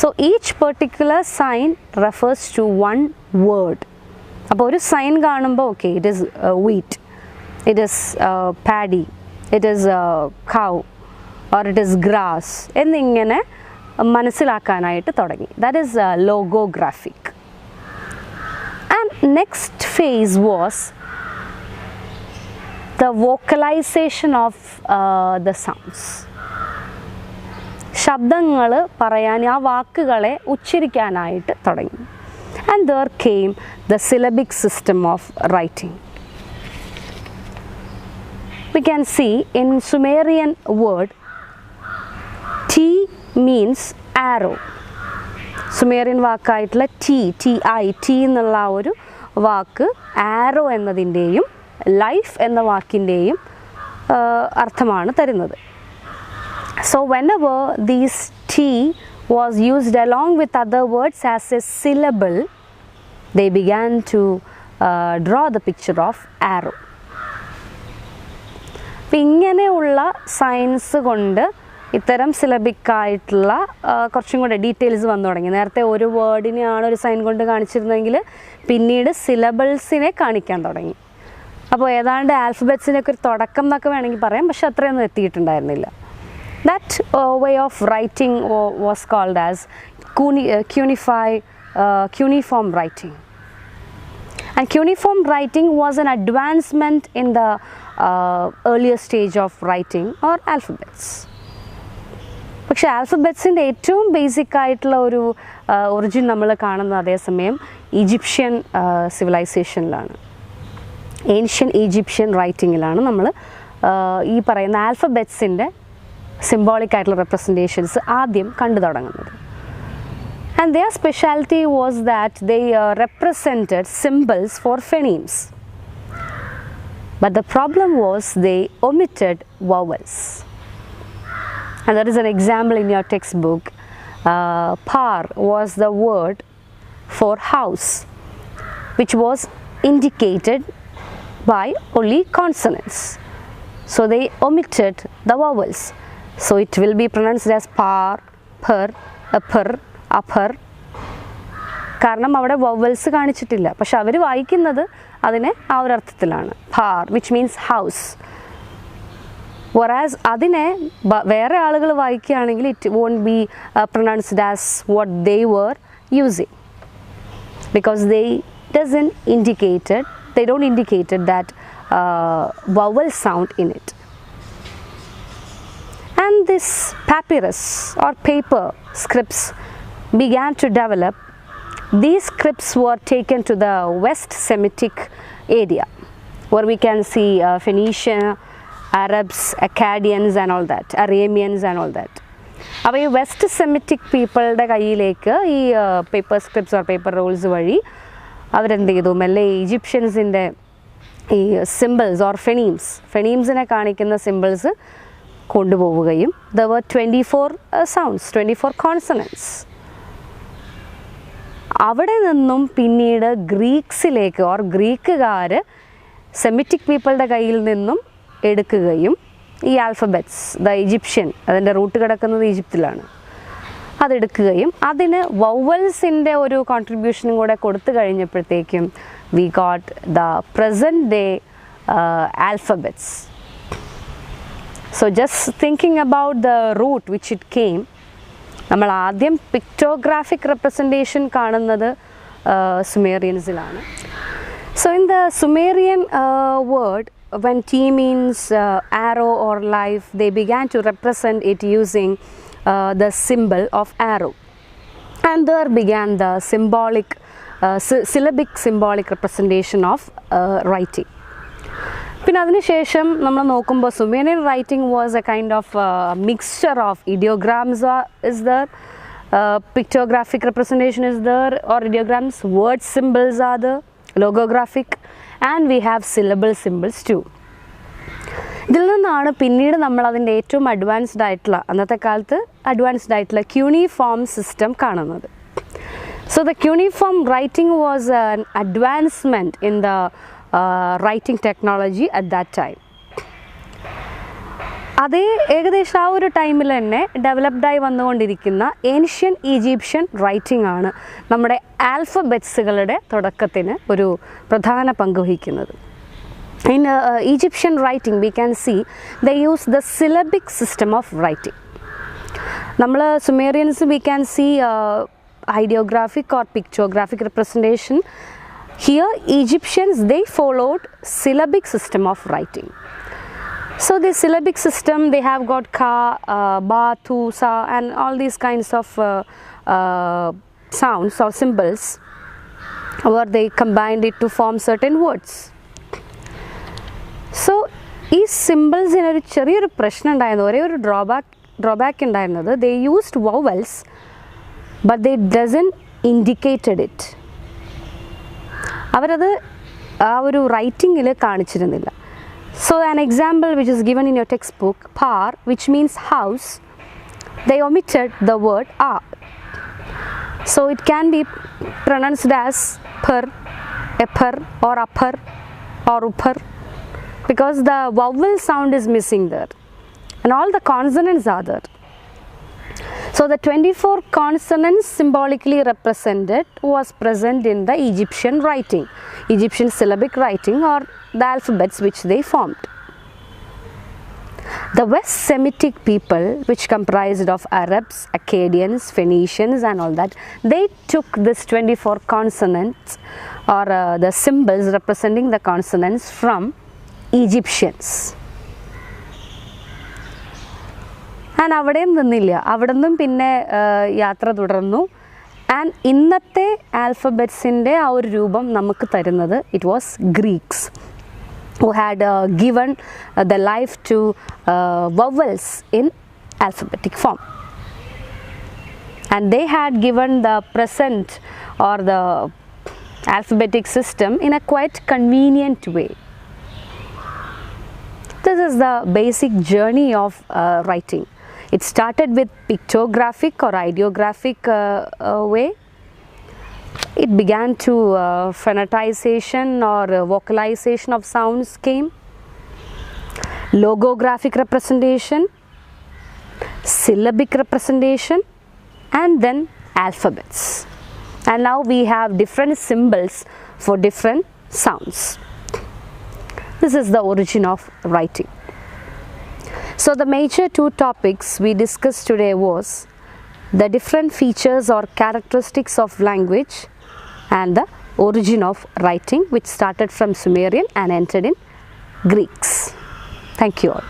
So each particular sign refers to one word. അപ്പോൾ ഒരു സൈൻ കാണുമ്പോൾ okay it is wheat, it is paddy, it is cow or it is grass എന്നിങ്ങനെ മനസ്സിലാക്കാനായിട്ട് തുടങ്ങി. That is logographic. And next phase was the vocalization of the sounds. ശബ്ദങ്ങൾ പറയാൻ, ആ വാക്കുകളെ ഉച്ചരിക്കാനായിട്ട് തുടങ്ങി. And there came the syllabic system of writing. We can see in Sumerian word T means arrow. Sumerian വാക്കായിട്ടുള്ള T എന്നുള്ള ആ ഒരു വാക്ക് ആരോ എന്നതിൻ്റെയും life എന്ന വാക്കിൻ്റെയും അർത്ഥമാണ് തരുന്നത്. So whenever these T was used along with other words as a syllable, they began to draw the picture of arrow. ഇങ്ങനെയുള്ള science കൊണ്ട് ഇത്തരം സിലബിക്കായിട്ടുള്ള കുറച്ചും കൂടെ ഡീറ്റെയിൽസ് വന്നു തുടങ്ങി. നേരത്തെ ഒരു വേർഡിനെയാണ് ഒരു സൈൻ കൊണ്ട് കാണിച്ചിരുന്നെങ്കിൽ പിന്നീട് സിലബിൾസിനെ കാണിക്കാൻ തുടങ്ങി. അപ്പോൾ ഏതാണ്ട് ആൽഫബറ്റ്സിനൊക്കെ ഒരു തുടക്കം എന്നൊക്കെ വേണമെങ്കിൽ പറയാം, പക്ഷെ അത്രയൊന്നും എത്തിയിട്ടുണ്ടായിരുന്നില്ല. That way of writing was called as cuneiform writing. And cuneiform writing was an advancement in the earlier stage of writing or alphabets. പക്ഷേ ആൽഫബറ്റ്സിൻ്റെ ഏറ്റവും ബേസിക് ആയിട്ടുള്ള ഒരു ഒറിജിൻ നമ്മൾ കാണുന്നത് അതേസമയം ഈജിപ്ഷ്യൻ സിവിലൈസേഷനിലാണ്, ഏൻഷ്യൻ ഈജിപ്ഷ്യൻ റൈറ്റിങ്ങിലാണ് നമ്മൾ ഈ പറയുന്ന ആൽഫബറ്റ്സിൻ്റെ സിംബോളിക് ആയിട്ടുള്ള റെപ്രസെൻറ്റേഷൻസ് ആദ്യം കണ്ടു തുടങ്ങുന്നത്. And their specialty was that they represented symbols for phonemes. But the problem was they omitted vowels. And there is an example in your textbook. Par was the word for house, which was indicated by only consonants. So they omitted the vowels. So it will be pronounced as par, per, upper, upper. കാരണം അവിടെ vowels കാണിച്ചിട്ടില്ല, പക്ഷെ അവർ വായിക്കുന്നത് അതിനെ ആ ഒരു അർത്ഥത്തിലാണ്, par which means house. whereas അതിനെ വേറെ ആളുകൾ വായിക്കുകയാണെങ്കിൽ it won't be pronounced as what they were using, because they don't indicated that vowel sound in it. And this papyrus or paper scripts began to develop. These scripts were taken to the West Semitic area, where we can see Phoenician, Arabs, Akkadians and all that, Arameans and all that. അപ്പോൾ ഈ west Semitic പീപ്പിളുടെ കയ്യിലേക്ക് ഈ paper scripts or paper rolls വഴി അവരെന്ത് ചെയ്തു, മെല്ലെ ഈജിപ്ഷ്യൻസിൻ്റെ ഈ സിമ്പിൾസ് ഓർ ഫെനീംസിനെ കാണിക്കുന്ന സിമ്പിൾസ് കൊണ്ടുപോവുകയും there were 24 sounds, 24 consonants. അവിടെ നിന്നും പിന്നീട് ഗ്രീക്സിലേക്ക് ഓർ ഗ്രീക്കുകാർ സെമിറ്റിക് പീപ്പിളുടെ കയ്യിൽ നിന്നും എടുക്കുകയും ഈ ആൽഫബറ്റ്സ് ഈജിപ്ഷ്യൻ, അതിൻ്റെ റൂട്ട് കിടക്കുന്നത് ഈജിപ്തിലാണ്, അതെടുക്കുകയും അതിന് വൗവൽസിൻ്റെ ഒരു കോൺട്രിബ്യൂഷനും കൂടെ കൊടുത്തു കഴിഞ്ഞപ്പോഴത്തേക്കും we got the present day alphabets. So just thinking about the root which it came, നമ്മൾ ആദ്യം പിക്ടോഗ്രാഫിക് റെപ്രസെൻറ്റേഷൻ കാണുന്നത് സുമേറിയൻസിലാണ്. So in the Sumerian word, when T means arrow or life, they began to represent it using the symbol of arrow, and there began the syllabic symbolic representation of writing. പിന്നെ അതിനുശേഷം നമ്മൾ നോക്കുമ്പോൾ Sumerian writing was a kind of mixture of ideograms is there, pictographic representation is there or ideograms, word symbols are there, logographic, and we have syllable symbols too. ഇതിൽ നിന്നാണ് പിന്നീട് നമ്മൾ അതിൻ്റെ ഏറ്റവും അഡ്വാൻസ്ഡ് ആയിട്ടുള്ള, അന്നത്തെ കാലത്ത് അഡ്വാൻസ്ഡ് ആയിട്ടുള്ള ക്യൂണിഫോം സിസ്റ്റം കാണുന്നത്. So the cuneiform writing was an advancement in the writing technology at that time. അതേ ഏകദേശം ആ ഒരു ടൈമിൽ തന്നെ ഡെവലപ്ഡായി വന്നുകൊണ്ടിരിക്കുന്ന ഏൻഷ്യൻ ഈജിപ്ഷ്യൻ റൈറ്റിംഗ് ആണ് നമ്മുടെ ആൽഫബറ്റ്സുകളുടെ തുടക്കത്തിന് ഒരു പ്രധാന പങ്ക് വഹിക്കുന്നത്. In Egyptian writing we can see they use the syllabic system of writing. നമ്മൾ Sumerians we can see ideographic or pictographic representation. Here Egyptians they followed syllabic system of writing. So the syllabic system they have got ka, ba, tu, sa and all these kinds of sounds or symbols where they combined it to form certain words. So ഈ സിമ്പിൾസിന് ഒരു ചെറിയൊരു പ്രശ്നം ഉണ്ടായിരുന്നു, ഒരേ ഒരു drawback ഉണ്ടായിരുന്നത് they used vowels but they doesn't indicated it. അവരത് ആ ഒരു റൈറ്റിങ്ങിൽ കാണിച്ചിരുന്നില്ല. So an example which is given in your textbook, par which means house, they omitted the word a. So it can be pronounced as per, epper or upper or upper because the vowel sound is missing there and all the consonants are there. So the 24 consonants symbolically represented was present in the Egyptian writing, Egyptian syllabic writing or the alphabets which they formed. The West Semitic people, which comprised of Arabs, Akkadians, Phoenicians and all that, they took this 24 consonants or the symbols representing the consonants from Egyptians. And അവിടെയും നിന്നില്ല, അവിടെ നിന്നും പിന്നെ യാത്ര തുടർന്നു. And ഇന്നത്തെ ആൽഫബറ്റ്സിൻ്റെ ആ ഒരു രൂപം നമുക്ക് തരുന്നത് it was Greeks who had given the life to vowels in alphabetic form, and they had given the present or the alphabetic system in a quite convenient way. This is the basic journey of writing. It started with pictographic or ideographic way. It began to phonetization or vocalization of sounds came, logographic representation, syllabic representation and then alphabets. And now we have different symbols for different sounds. This is the origin of writing. So the major two topics we discussed today was the different features or characteristics of language and the origin of writing, which started from Sumerian and entered in Greeks. Thank you all.